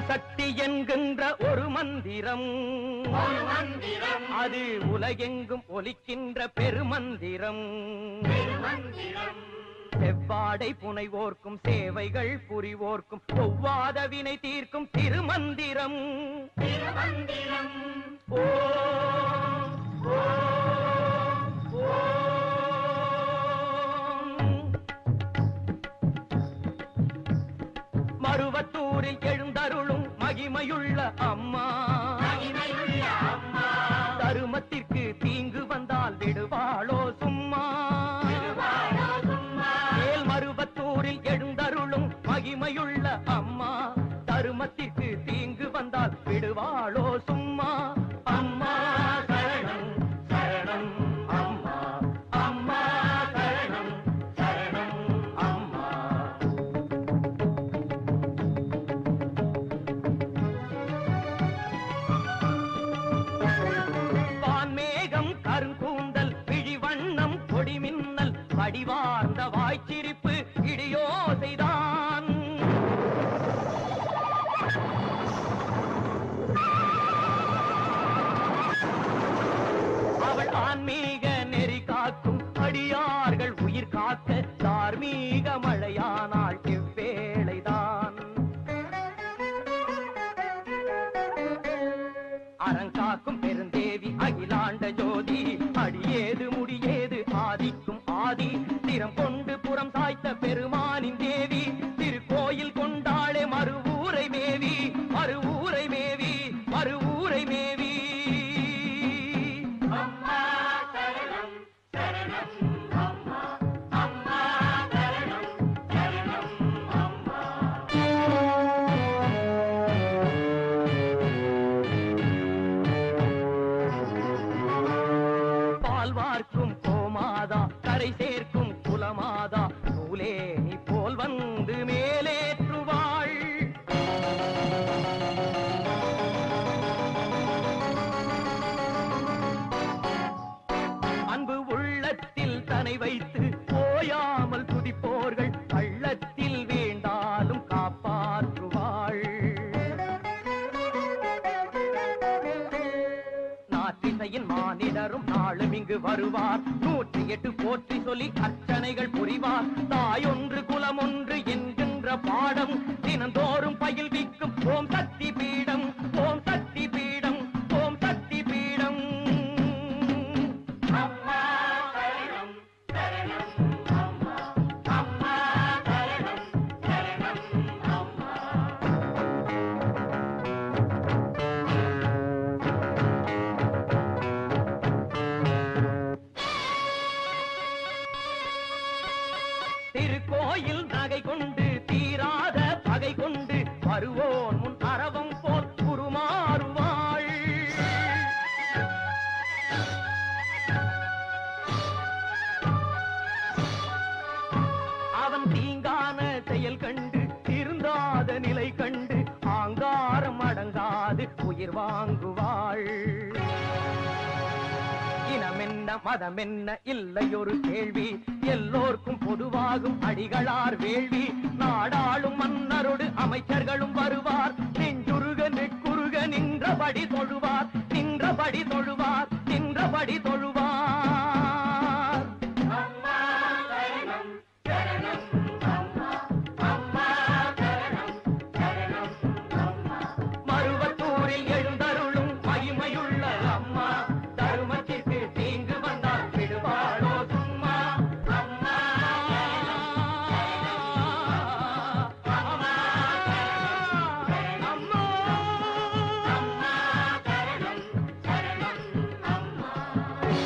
சக்தி என்கின்ற ஒரு மந்திரம் அது உலகெங்கும் ஒலிக்கின்ற பெருமந்திரம் செவ்வாடை புனைவோர்க்கும் சேவைகள் புரிவோர்க்கும் ஒவ்வாத வினை தீர்க்கும் திருமந்திரம் மருவத்தூரில் எழுந்தருளும் மகிமையுள்ள அம்மா தருமத்திற்கு தீங்கு வந்தால் விடுவாளோ சும்மா மேல்மருவத்தூரில் எழுந்தருளும் மகிமையுள்ள அம்மா தருமத்திற்கு தீங்கு வந்தால் விடுவாளோ சும்மா அம்மா சரணம் சரணம் அம்மா அம்மா சரணம் சரணம் அம்மா வான்மேகம் கருங்கூந்தல் விழிவண்ணம் கொடிமின்னல் வடிவார்ந்த வாய்ச்சிரிப்பு இடியோசைதான் அவள் ஆன்மீக நெறி காக்கும் அடியார்கள் உயிர் காக்க தார்மீக மழையானாள் இவ்வேளைதான் அறங்காக்கும் பெருந்தேவி அகிலாண்ட ஜோதி அடியேது முடியேது ஆதிக்கும் ஆதி திறம் கொண்டு புறம் சாய்த்த பெருமானின் தேவி திருக்கோயில் கொண்டாளே மறுவூரை மேவி மறுவூரை மேவி மறுவூரை மேவி அம்மா சரணம் சரணம் அம்மா அம்மா சரணம் சரணம் அம்மா பால்வார்க்கும் கோமாதா கரை சேர்க்கும் குலமாதா நூலே நீ போல் வந்து மேலேற்றுவாள் அன்பு உள்ளத்தில் தனை வைத்து போயாமல் துதிப்போர்கள் பள்ளத்தில் வேண்டாலும் காப்பாற்றுவாள் நாட்டிசையின் மானிடரும் நாளும் இங்கு வருவார் 108 போற்றி சொல்லி அர்ச்சனைகள் புரிவார் தாயொன்று குலமொன்று என்கின்ற பாடம் தினந்தோறும் பயில்விக்கும் ஓம் சக்தி பீடம் ஓம் சக்தி பீடம் ஓம் சக்தி பீடம் அம்மா சரணம் சரணம் அம்மா அம்மா சரணம் சரணம் அம்மா திருக்கோயில் நகை கொண்டு தீராத பகை கொண்டு வருவோன் முன் அரவம் போல் உருமாறுவாள் அவன் தீங்கான செயல் கண்டு திருந்தாத நிலை கண்டு ஆங்காரம் அடங்காது உயிர் வாங்குவாள் இனமென்ன மதமென்ன இல்லையொரு கேள்வி எல்லோர்க்கும் பொதுவாகும் அடிகளார் வேள்வி நாடாளும் மன்னரோடு அமைச்சர்களும் வருவார் நெஞ்சுருக நெக்குருக நின்றபடி தொழுவார் நின்றபடி தொழுவார் நின்றபடி தொழுவார்